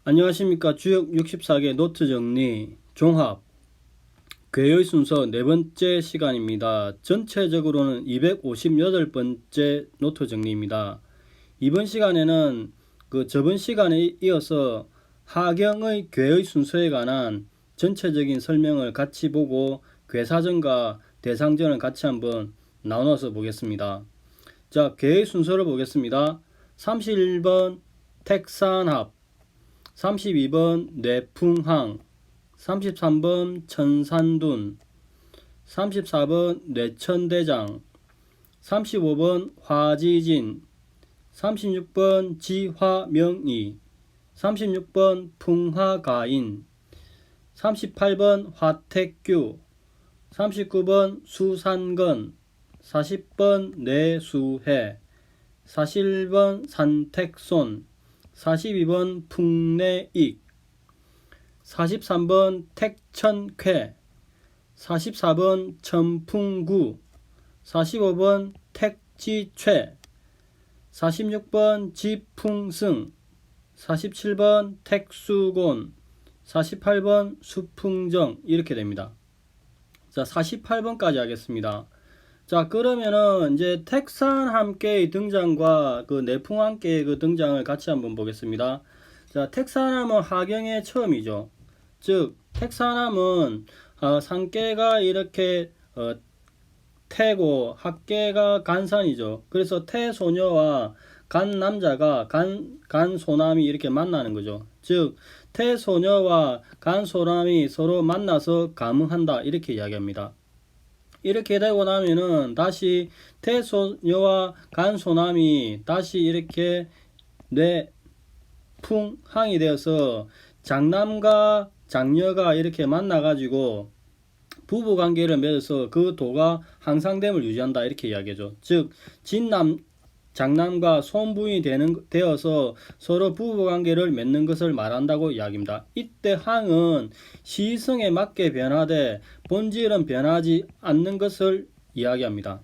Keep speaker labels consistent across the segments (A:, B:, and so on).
A: 안녕하십니까. 주역 64개 노트 정리 종합 괴의 순서 네 번째 시간입니다. 전체적으로는 258번째 노트 정리입니다. 이번 시간에는 저번 시간에 이어서 하경의 괴의 순서에 관한 전체적인 설명을 같이 보고 괴사전과 대상전을 같이 한번 나눠서 보겠습니다. 자, 괴의 순서를 보겠습니다. 31번 택산합, 32번 뇌풍항, 33번 천산둔, 34번 뇌천대장, 35번 화지진, 36번 지화명의, 36번 풍화가인, 38번 화택규, 39번 수산건, 40번 뇌수해, 41번 산택손, 42번 풍내익, 43번 택천쾌, 44번 천풍구, 45번 택지최, 46번 지풍승, 47번 택수곤, 48번 수풍정 이렇게 됩니다. 자, 48번까지 하겠습니다. 자, 그러면은 이제 택산함께의 등장과 내풍함께의 등장을 같이 한번 보겠습니다. 자, 택산함은 하경의 처음이죠. 즉 택산함은 상계가 이렇게 태고 합계가 간산이죠. 그래서 태소녀와 간남자가 간소남이 이렇게 만나는 거죠. 즉 태소녀와 간소남이 서로 만나서 감응한다 이렇게 이야기합니다. 이렇게 되고 나면은 다시 태소녀와 간소남이 다시 이렇게 뇌풍항이 되어서 장남과 장녀가 이렇게 만나가지고 부부관계를 맺어서 그 도가 항상됨을 유지한다 이렇게 이야기하죠. 즉 장남과 손부인이 되어서 서로 부부관계를 맺는 것을 말한다고 이야기합니다. 이때 항은 시성에 맞게 변하되 본질은 변하지 않는 것을 이야기합니다.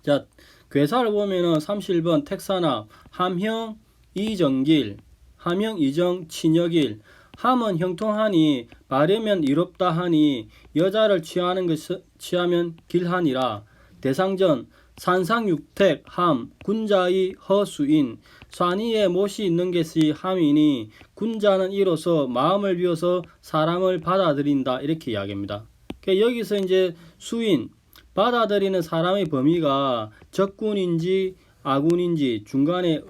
A: 자, 괴사를 보면은 31번 택산합 함형 이정길, 함형 이정 친여길. 함은 형통하니 바르면 이롭다 하니 여자를 취하면 길하니라. 대상전 산상육택 함 군자의 허수인 산위에 못이 있는 것이 함이니 군자는 이로써 마음을 비워서 사람을 받아들인다 이렇게 이야기합니다. 여기서 이제 수인 받아들이는 사람의 범위가 적군인지 아군인지 중간에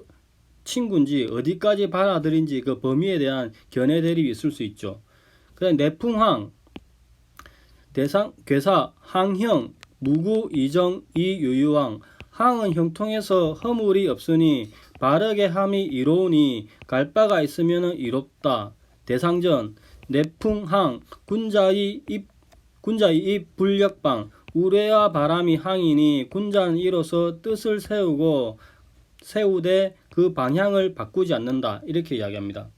A: 친구인지 어디까지 받아들인지 그 범위에 대한 견해 대립이 있을 수 있죠. 그다음 내풍항 대상 괴사 항형 무구 이정 이유유왕 항은 형통해서 허물이 없으니 바르게 함이 이로우니 갈 바가 있으면 이롭다. 대상전 내풍항 군자의 입 불력방 우레와 바람이 항이니 군자는 이로써 뜻을 세우되 그 방향을 바꾸지 않는다 이렇게 이야기합니다.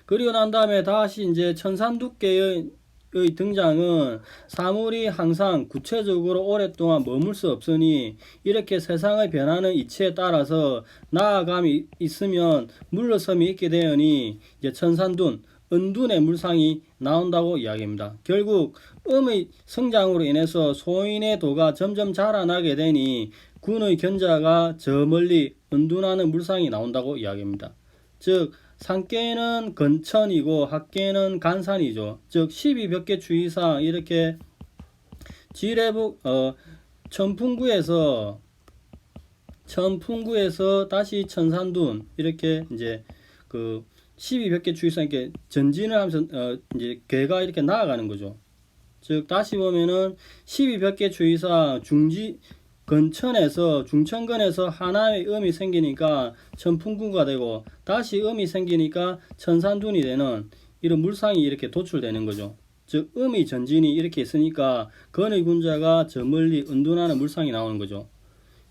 A: 그리고 난 다음에 다시 이제 천산두께의 등장은 사물이 항상 구체적으로 오랫동안 머물 수 없으니 이렇게 세상의 변하는 이치에 따라서 나아감이 있으면 물러섬이 있게 되으니 이제 천산둔 은둔의 물상이 나온다고 이야기합니다. 결국 음의 성장으로 인해서 소인의 도가 점점 자라나게 되니 군의 견자가 저 멀리 은둔하는 물상이 나온다고 이야기합니다. 즉 상계는 건천이고 합계는 간산이죠. 즉 12벽계 주의상 이렇게 지뢰북 천풍구에서 다시 천산둔 이렇게 이제 12벽계 주의상 이렇게 전진을 하면서 이제 괴가 이렇게 나아가는 거죠. 즉 다시 보면은 12벽계 주의상 중천근에서 하나의 음이 생기니까 천풍구가 되고 다시 음이 생기니까 천산둔이 되는 이런 물상이 이렇게 도출되는 거죠. 즉 음의 전진이 이렇게 있으니까 건의 군자가 저 멀리 은둔하는 물상이 나오는 거죠.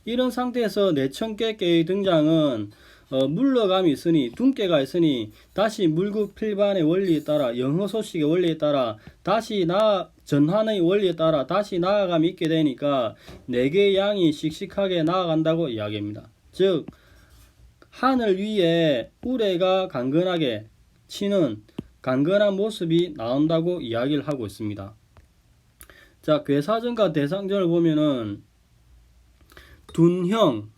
A: 이런 상태에서 내천깨의 등장은 물러감이 있으니 둔깨가 있으니 다시 물구필반의 원리에 따라 영허소식의 원리에 따라 다시 전환의 원리에 따라 다시 나아감이 있게 되니까 네 개의 양이 씩씩하게 나아간다고 이야기합니다. 즉 하늘 위에 우레가 강건하게 치는 강건한 모습이 나온다고 이야기를 하고 있습니다. 자, 괴사전과 대상전을 보면은 둔형,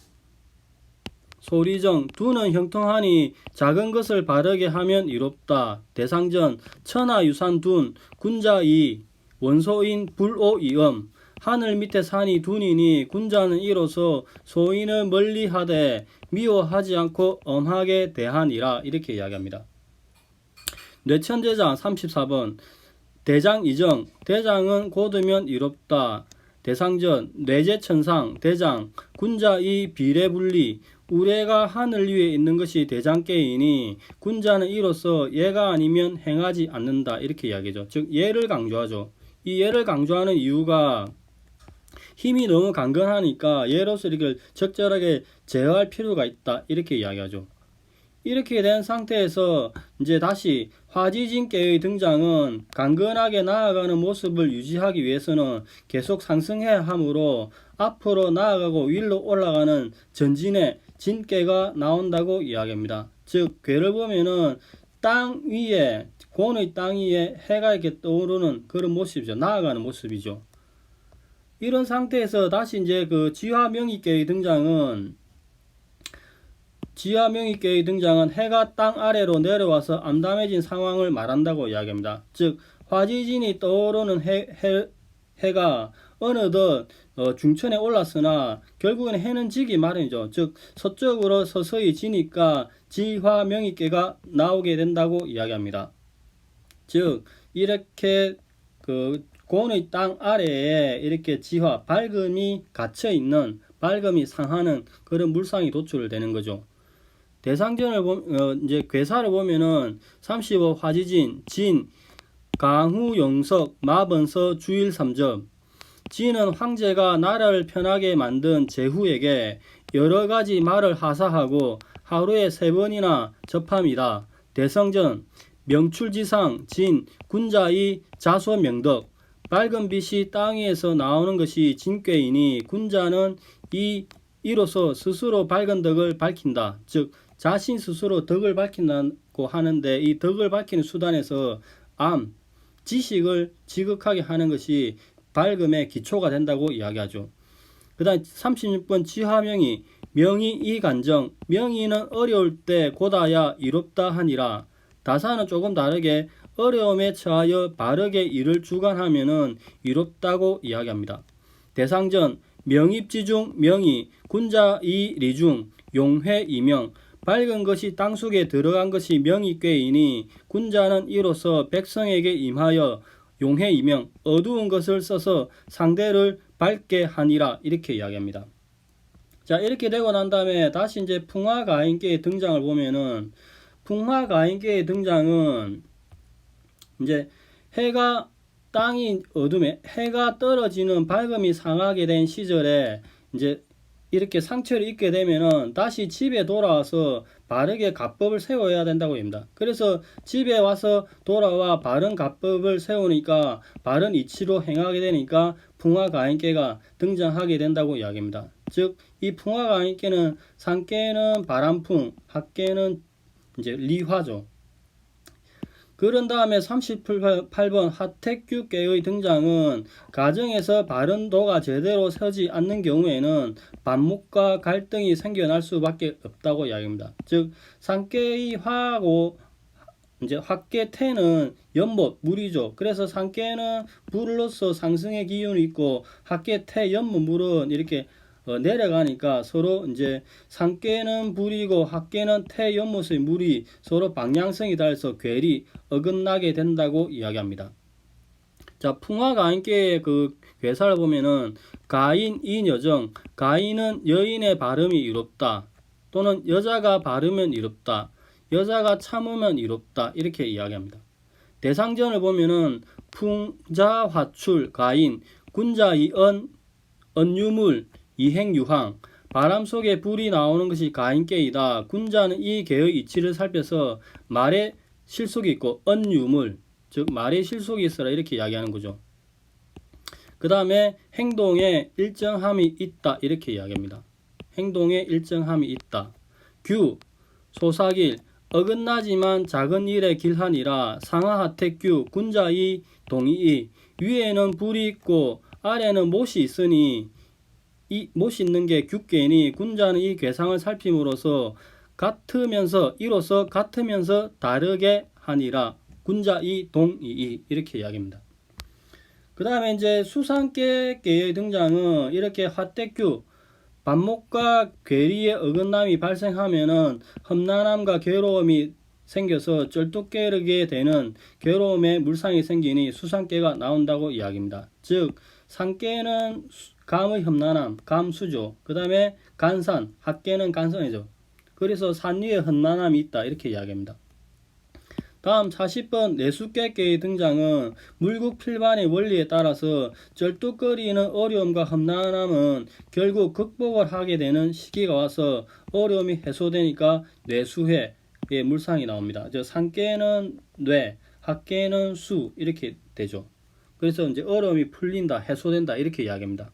A: 소리정, 둔은 형통하니 작은 것을 바르게 하면 이롭다. 대상전, 천하유산 둔, 군자이, 원소인 불오이엄, 하늘 밑에 산이 둔이니 군자는 이로써 소인을 멀리하되 미워하지 않고 엄하게 대하니라. 이렇게 이야기합니다. 뇌천대장 34번 대장이정, 대장은 곧으면 이롭다. 대상전, 뇌제천상, 대장, 군자이 비례분리, 우레가 하늘 위에 있는 것이 대장께이니 군자는 이로써 얘가 아니면 행하지 않는다. 이렇게 이야기죠. 즉 얘를 강조하죠. 이 얘를 강조하는 이유가 힘이 너무 강건하니까 얘로서 이렇게 적절하게 제어할 필요가 있다. 이렇게 이야기하죠. 이렇게 된 상태에서 이제 다시 화지진계의 등장은 강건하게 나아가는 모습을 유지하기 위해서는 계속 상승해야 하므로 앞으로 나아가고 위로 올라가는 전진의 진계가 나온다고 이야기합니다. 즉 괴를 보면은 땅 위에, 곤의 땅 위에 해가 이렇게 떠오르는 그런 모습이죠. 나아가는 모습이죠. 이런 상태에서 다시 이제 그 지화명의계의 등장은 해가 땅 아래로 내려와서 암담해진 상황을 말한다고 이야기합니다. 즉 화지진이 떠오르는 해가 어느덧 중천에 올랐으나 결국에는 해는 지기 마련이죠. 즉 서쪽으로 서서히 지니까 지화명의계가 나오게 된다고 이야기합니다. 즉 이렇게 그 곤의 땅 아래에 이렇게 지화, 밝음이 갇혀있는, 밝음이 상하는 그런 물상이 도출되는 거죠. 대상전을 이제 괴사를 보면은 35 화지진, 진, 강후 용석, 마번서 주일 3점. 진은 황제가 나라를 편하게 만든 제후에게 여러 가지 말을 하사하고 하루에 3번이나 접함이다. 대성전, 명출지상, 진, 군자의 자소명덕. 밝은 빛이 땅 위에서 나오는 것이 진꾀이니 군자는 이로써 스스로 밝은 덕을 밝힌다. 즉 자신 스스로 덕을 밝힌다고 하는데 이 덕을 밝히는 수단에서 지식을 지극하게 하는 것이 밝음의 기초가 된다고 이야기하죠. 그 다음 36번 지화명의, 명의 이간정, 명의는 어려울 때 고다야 이롭다 하니라. 다사는 조금 다르게 어려움에 처하여 바르게 일을 주관하면은 이롭다고 이야기합니다. 대상전, 명입지중 명의, 군자이 리중, 용회 이명, 밝은 것이 땅속에 들어간 것이 명의꾀이니 군자는 이로써 백성에게 임하여 용해 이명, 어두운 것을 써서 상대를 밝게 하니라. 이렇게 이야기합니다. 자, 이렇게 되고 난 다음에 다시 이제 풍화가인계의 등장을 보면은 풍화가인계의 등장은 이제 해가 땅이 어둠에 해가 떨어지는 밝음이 상하게 된 시절에 이제 이렇게 상처를 입게 되면은 다시 집에 돌아와서 바르게 갑법을 세워야 된다고 합니다. 그래서 집에 와서 돌아와 바른 갑법을 세우니까 바른 이치로 행하게 되니까 풍화가인계가 등장하게 된다고 이야기합니다. 즉 이 풍화가인계는 상계는 바람풍, 합계는 이제 리화죠. 그런 다음에 38번 하택규계의 등장은 가정에서 바른 도가 제대로 서지 않는 경우에는 반목과 갈등이 생겨날 수밖에 없다고 이야기합니다. 즉 상계의 화하고 이제 합계태는 연못 물이죠. 그래서 상계는 불로서 상승의 기운이 있고 합계태 연못 물은 이렇게 내려가니까 서로 이제 상계는 불이고 합계는 태 연못의 물이 서로 방향성이 달라서 괴리 어긋나게 된다고 이야기합니다. 자, 풍화가인계의 그 괴사를 보면은 가인 인여정, 가인은 여인의 발음이 이롭다 또는 여자가 바르면 이롭다, 여자가 참으면 이롭다 이렇게 이야기합니다. 대상전을 보면은 풍자화출 가인, 군자이언 언유물 이행유황, 바람 속에 불이 나오는 것이 가인계이다. 군자는 이 계의 이치를 살펴서 말에 실속이 있고 언유물, 즉 말에 실속이 있어라 이렇게 이야기하는 거죠. 그 다음에 행동에 일정함이 있다 이렇게 이야기합니다. 행동에 일정함이 있다. 규, 소사길, 어긋나지만 작은 일에 길하니라. 상하하택규 군자이 동이이. 위에는 불이 있고 아래는 못이 있으니 이 못이 있는 게 규계니 군자는 이 괴상을 살핌으로써 같으면서 이로써 같으면서 다르게 하니라. 군자이 동이이 이렇게 이야기합니다. 그 다음에 이제 수상계의 등장은 이렇게 화택규 반목과 괴리의 어긋남이 발생하면은 험난함과 괴로움이 생겨서 쩔뚝깨르게 되는 괴로움의 물상이 생기니 수상깨가 나온다고 이야기합니다. 즉 상깨는 감의 험난함, 감수죠. 그 다음에 간산, 학깨는 간선이죠. 그래서 산 위에 험난함이 있다 이렇게 이야기합니다. 다음 40번 내수깨의 등장은 물국필반의 원리에 따라서 쩔뚝거리는 어려움과 험난함은 결국 극복을 하게 되는 시기가 와서 어려움이 해소되니까 뇌수회의 물상이 나옵니다. 상깨는 뇌, 학깨는 수 이렇게 되죠. 그래서 이제 어려움이 풀린다, 해소된다 이렇게 이야기합니다.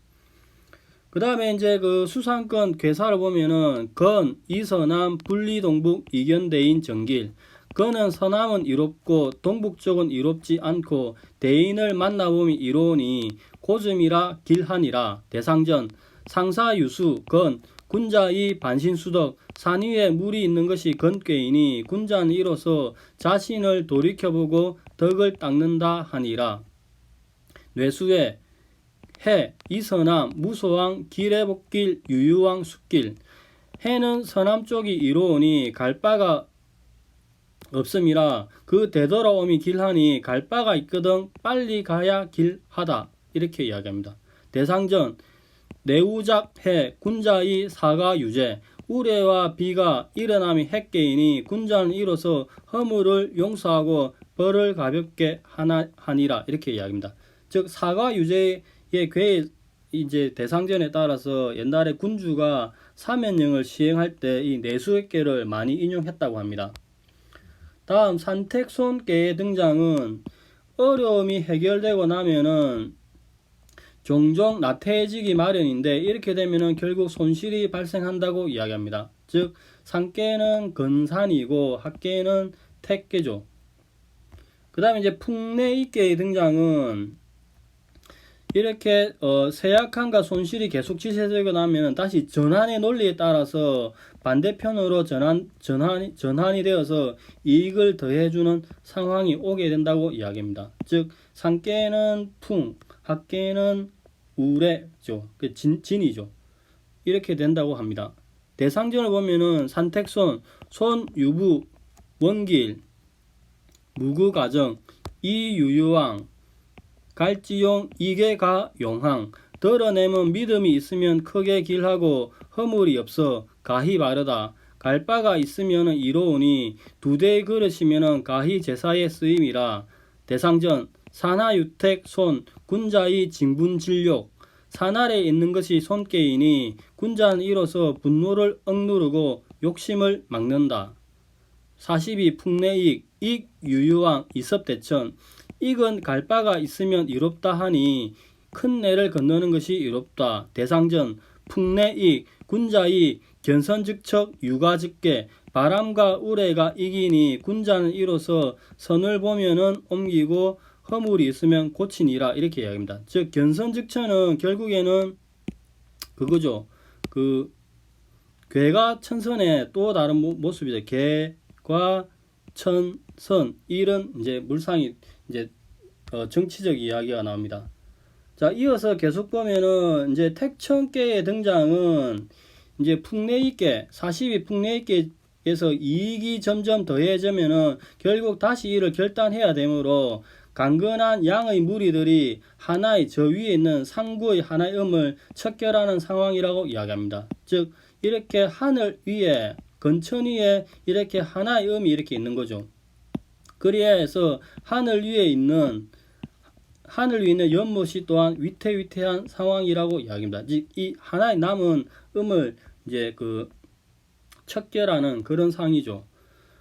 A: 그 다음에 이제 그 수상권 괴사를 보면은 건, 이서남, 분리동북, 이견대인, 정길. 건은 서남은 이롭고 동북쪽은 이롭지 않고 대인을 만나보면 이로우니 고즘이라 길하니라. 대상전 상사유수 건 군자의 반신수덕 산 위에 물이 있는 것이 건꾀이니 군자는 이로써 자신을 돌이켜보고 덕을 닦는다 하니라. 뇌수에 해 이서남 무소왕 길해복길 유유왕 숫길. 해는 서남 쪽이 이로우니 갈 바가 없음이라. 그 되돌아옴이 길하니 갈 바가 있거든 빨리 가야 길하다 이렇게 이야기합니다. 대상전 내우작해 군자의 사가유제 우레와 비가 일어남이 핵계이니 군자는 이로써 허물을 용서하고 벌을 가볍게 하니라 이렇게 이야기합니다. 즉 사가유제의 괴 이제 대상전에 따라서 옛날에 군주가 사면령을 시행할 때 이 내수액계를 많이 인용했다고 합니다. 다음 산택손계의 등장은 어려움이 해결되고 나면은 종종 나태해지기 마련인데 이렇게 되면은 결국 손실이 발생한다고 이야기합니다. 즉 상계는 건산이고 학계는 택계죠. 그 다음에 이제 풍내익계의 등장은 이렇게 세약함과 손실이 계속 지속되고 나면 다시 전환의 논리에 따라서 반대편으로 전환이 되어서 이익을 더해주는 상황이 오게 된다고 이야기합니다. 즉 상계는 풍, 학계는 우레죠. 진이죠. 이렇게 된다고 합니다. 대상전을 보면은 산택손, 손유부, 원길, 무구가정, 이유유왕, 갈지용, 이계가 용항. 덜어내면 믿음이 있으면 크게 길하고 허물이 없어 가히 바르다. 갈 바가 있으면 이로우니 두 대의 그릇이면 가히 제사에 쓰임이라. 대상전 산하유택 손 군자의 진분진욕. 산 아래에 있는 것이 손께이니 군자는 이로써 분노를 억누르고 욕심을 막는다. 42 풍내익 익 유유왕 이섭대천. 익은 갈 바가 있으면 이롭다 하니 큰 내를 건너는 것이 이롭다. 대상전 풍내익 군자의 견선즉척 유가즉계 바람과 우레가 이기니 군자는 이로써 선을 보면은 옮기고 허물이 있으면 고치니라 이렇게 이야기합니다. 즉 견선즉천은 결국에는 그거죠. 그 괴가 천선의 또 다른 모습이죠. 괴과 천선 이런 이제 물상이 이제 정치적 이야기가 나옵니다. 자, 이어서 계속 보면은 이제 택천계의 등장은 이제 풍내익계 42 풍내익계에서 이익이 점점 더해지면은 결국 다시 이를 결단해야 되므로 강건한 양의 무리들이 하나의 저 위에 있는 상구의 하나의 음을 척결하는 상황이라고 이야기합니다. 즉 이렇게 하늘 위에 건천 위에 이렇게 하나의 음이 이렇게 있는 거죠. 그리하여서 하늘 위에 있는 연못이 또한 위태위태한 상황이라고 이야기합니다. 즉 이 하나의 남은 음을 이제 그 척결하는 그런 상이죠.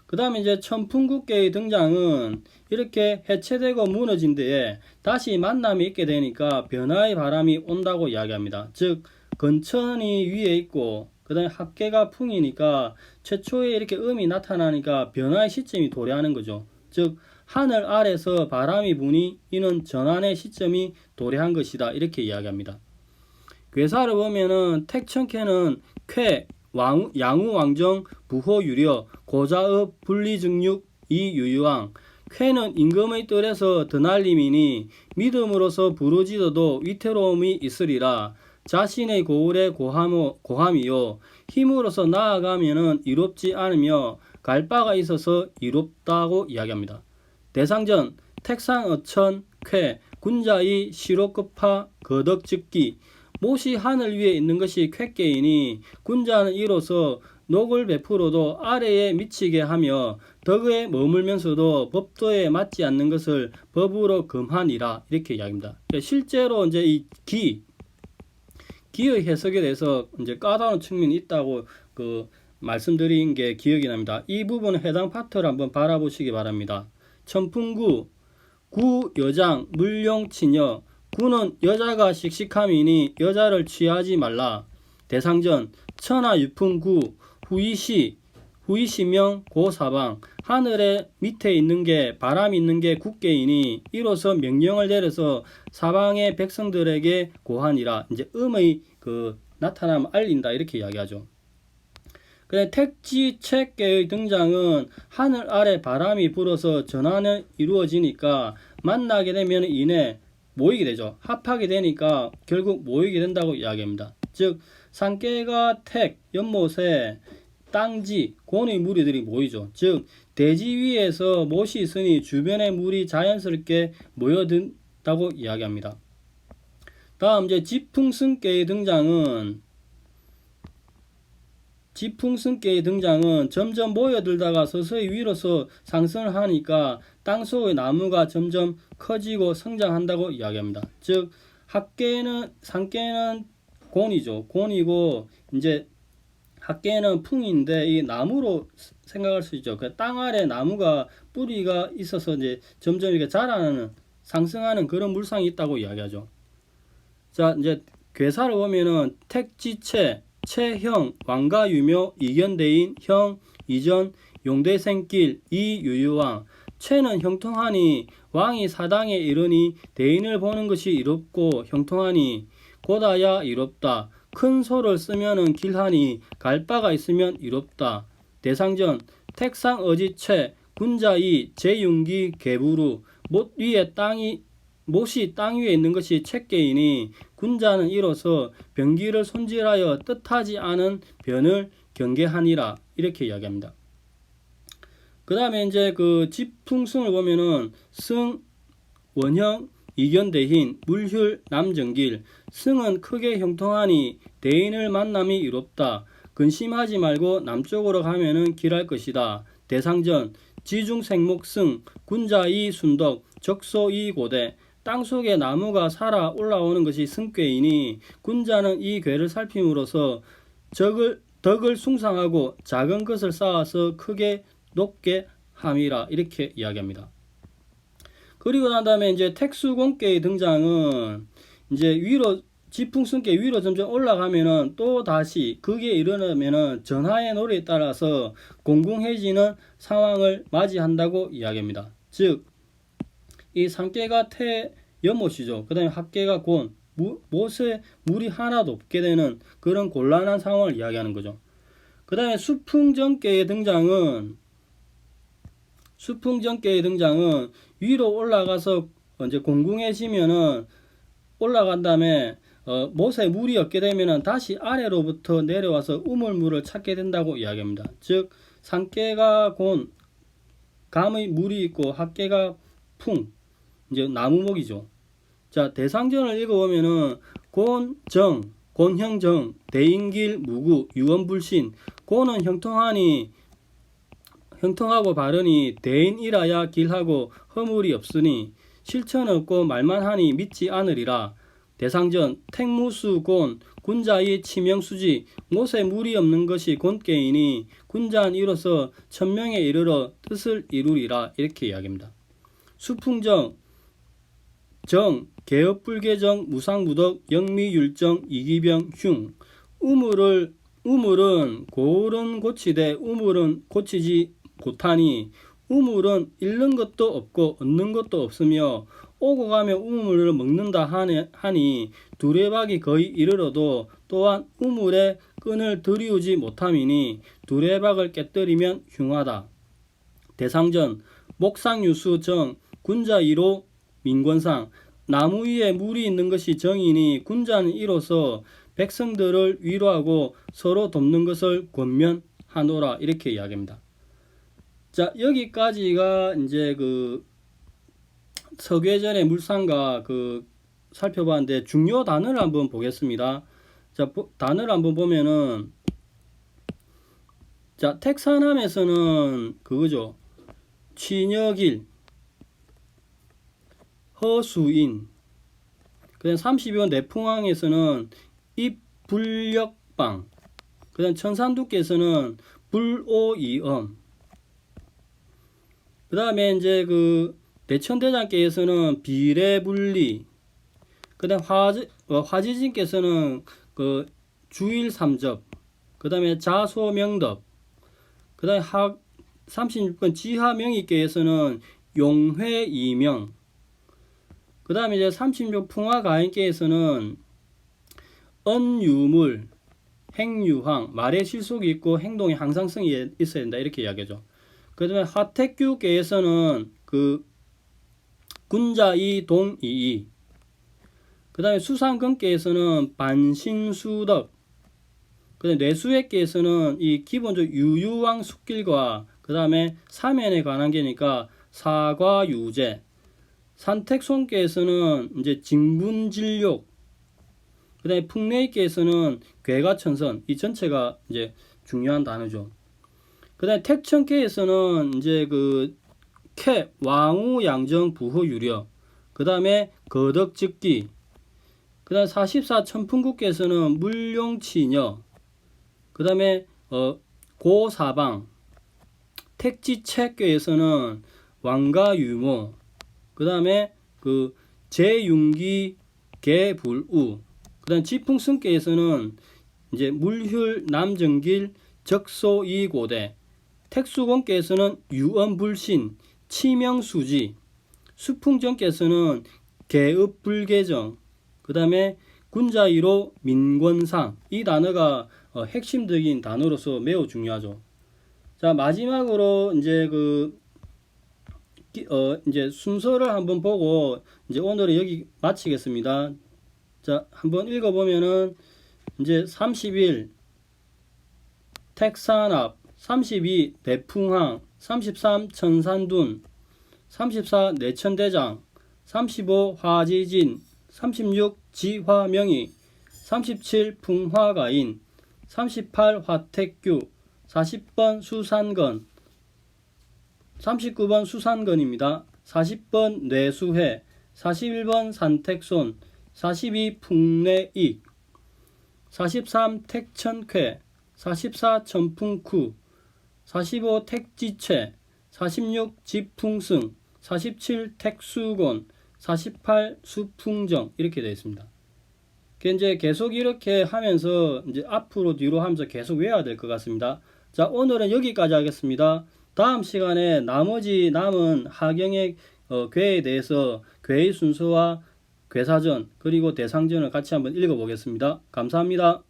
A: 그 다음에 이제 천풍국계의 등장은 이렇게 해체되고 무너진 데에 다시 만남이 있게 되니까 변화의 바람이 온다고 이야기합니다. 즉 건천이 위에 있고 그 다음에 합계가 풍이니까 최초에 이렇게 음이 나타나니까 변화의 시점이 도래하는 거죠. 즉 하늘 아래서 바람이 부니 이는 전환의 시점이 도래한 것이다. 이렇게 이야기합니다. 괴사를 보면은 택천캐는 쾌, 양우 왕정, 부호 유려, 고자읍, 분리증육, 이유유왕. 쾌는 임금의 뜰에서 드날림이니 믿음으로서 부르짖어도 위태로움이 있으리라. 자신의 고울에 고함이요 힘으로서 나아가면은 이롭지 않으며 갈 바가 있어서 이롭다고 이야기합니다. 대상전 택상어천 쾌 군자의 시로급파 거덕즉기 못이 하늘 위에 있는 것이 쾌께이니 군자는 이로써 녹을 베풀어도 아래에 미치게 하며 덕에 머물면서도 법도에 맞지 않는 것을 법으로 금하니라. 이렇게 이야기합니다. 실제로 이제 이 기의 해석에 대해서 이제 까다로운 측면이 있다고 말씀드린 게 기억이 납니다. 이 부분은 해당 파트를 한번 바라보시기 바랍니다. 천풍구, 구 여장, 물용 치녀. 구는 여자가 씩씩함이니 여자를 취하지 말라. 대상전, 천하 유풍구, 후이시명 고사방. 하늘에 밑에 있는 게 바람 있는 게 국계이니 이로써 명령을 내려서 사방의 백성들에게 고하니라. 이제 음의 나타남을 알린다 이렇게 이야기하죠. 그래 택지책계의 등장은 하늘 아래 바람이 불어서 전환이 이루어지니까 만나게 되면 이내 모이게 되죠. 합하게 되니까 결국 모이게 된다고 이야기합니다. 즉 산깨가 택, 연못에 땅지, 곤의 무리들이 모이죠. 즉 대지 위에서 못이 있으니 주변의 물이 자연스럽게 모여든다고 이야기합니다. 다음 이제 지풍승계의 등장은 점점 모여들다가 서서히 위로서 상승을 하니까 땅속의 나무가 점점 커지고 성장한다고 이야기합니다. 즉 산깨는 곤이죠. 곤이고 이제 합계는 풍인데 이 나무로 생각할 수 있죠. 그 땅 아래 나무가 뿌리가 있어서 이제 점점 이렇게 자라는 상승하는 그런 물상이 있다고 이야기하죠. 자 이제 괴사를 보면은 택지체 채형, 왕가유묘, 이견대인, 형, 이전, 용대생길, 이유유왕. 채는 형통하니 왕이 사당에 이르니 대인을 보는 것이 이롭고 형통하니 고다야 이롭다. 큰 소를 쓰면은 길하니 갈 바가 있으면 이롭다. 대상전 택상어지채 군자이 제윤기 개부루 못이 땅 위에 있는 것이 책계이니 군자는 이로써 병기를 손질하여 뜻하지 않은 변을 경계하니라. 이렇게 이야기합니다. 그 다음에 이제 지풍승을 보면은 승, 원형, 이견대흰, 물휼, 남정길. 승은 크게 형통하니 대인을 만남이 이롭다. 근심하지 말고 남쪽으로 가면은 길할 것이다. 대상전 지중생목승, 군자이 순덕, 적소이 고대. 땅속에 나무가 살아 올라오는 것이 승괴이니 군자는 이 괴를 살핌으로써 덕을 숭상하고 작은 것을 쌓아서 크게 높게 함이라. 이렇게 이야기합니다. 그리고 난 다음에 이제 택수공계의 등장은 이제 위로 지풍승계 위로 점점 올라가면은 또 다시 그게 일어나면은 전하의 노래에 따라서 공공해지는 상황을 맞이한다고 이야기합니다. 즉 이 산깨가 태 연못이죠. 그 다음에 합계가 곤, 못에 물이 하나도 없게 되는 그런 곤란한 상황을 이야기하는 거죠. 그 다음에 수풍정계의 등장은 위로 올라가서 이제 공공해지면은 올라간 다음에 못에 물이 없게 되면은 다시 아래로부터 내려와서 우물물을 찾게 된다고 이야기합니다. 즉 산깨가 곤, 감의 물이 있고 합계가 풍, 이제 나무목이죠. 자 대상전을 읽어보면은 곤정, 곤형정, 대인길, 무구, 유언불신. 곤은 형통하고 바르니 대인이라야 길하고 허물이 없으니 실천 없고 말만 하니 믿지 않으리라. 대상전 택무수 곤, 군자의 치명수지. 못에 물이 없는 것이 곤께이니 군자는 이로써 천명에 이르러 뜻을 이루리라. 이렇게 이야기합니다. 수풍정 정, 개업불개정, 무상무덕, 영미율정, 이기병, 흉. 우물을 우물은 고을은 고치되 우물은 고치지 못하니 우물은 잃는 것도 없고 얻는 것도 없으며 오고 가며 우물을 먹는다 하니 두레박이 거의 이르러도 또한 우물에 끈을 들이우지 못함이니 두레박을 깨뜨리면 흉하다. 대상전 목상유수 정 군자 2로 민권상 나무 위에 물이 있는 것이 정이니 군자는 이로써 백성들을 위로하고 서로 돕는 것을 권면하노라 이렇게 이야기합니다. 자, 여기까지가 이제 그 서계전의 물상가 살펴봤는데 중요 단어를 한번 보겠습니다. 자, 단어를 한번 보면은 자, 택산함에서는 그거죠. 취녀길, 허수인. 그다음 32번 내풍왕에서는 입불력방. 그다음 천산두께서는 불오이엄. 그다음에 이제 내천대장께서는 비례분리. 그다음 화지진께서는 주일삼접. 그다음에 자소명덕. 그다음에 36번 지하명의께에서는 용회이명. 그 다음에 이제 36 풍화가인께에서는 언유물, 행유황, 말의 실속이 있고 행동의 항상성이 있어야 된다 이렇게 이야기하죠. 그 다음에 화택규께에서는 군자이 동이이. 그 다음에 수상근께에서는 반신수덕. 그 다음에 뇌수액께에서는 이 기본적으로 유유왕 숙길과 그 다음에 사면에 관한 게니까 사과유제. 산택손께에서는 이제 징분진욕. 그 다음에 풍내익께에서는 괴가천선. 이 전체가 이제 중요한 단어죠. 그 다음에 택천께에서는 이제 캐, 왕우, 양정, 부호, 유려. 그 다음에 거덕즉기. 그 다음에 44 천풍국께에서는 물용치녀. 그 다음에 고사방. 택지책께에서는 왕가유모. 그 다음에 제윤기 개불우. 그 다음 지풍승께에서는 이제 물휼 남정길 적소이고대. 택수공께서는 유언불신 치명수지. 수풍정께서는 개읍불개정. 그 다음에 군자이로 민권상. 이 단어가 핵심적인 단어로서 매우 중요하죠. 자, 마지막으로 이제 이제 순서를 한번 보고 이제 오늘은 여기 마치겠습니다. 자, 한번 읽어보면은 이제 31 택산압, 32 내풍항, 33 천산둔, 34 내천대장, 35 화지진, 36 지화명의, 37 풍화가인, 38 화택규, 40번 수산건, 39번 수산건입니다. 40번 뇌수회, 41번 산택손, 42 풍내익, 43 택천쾌, 44 천풍쿠, 45 택지채, 46 지풍승, 47 택수곤, 48 수풍정 이렇게 되어 있습니다. 이제 계속 이렇게 하면서 이제 앞으로 뒤로 하면서 계속 외워야 될 것 같습니다. 자, 오늘은 여기까지 하겠습니다. 다음 시간에 나머지 남은 하경의 괴에 대해서 괴의 순서와 괴사전 그리고 대상전을 같이 한번 읽어보겠습니다. 감사합니다.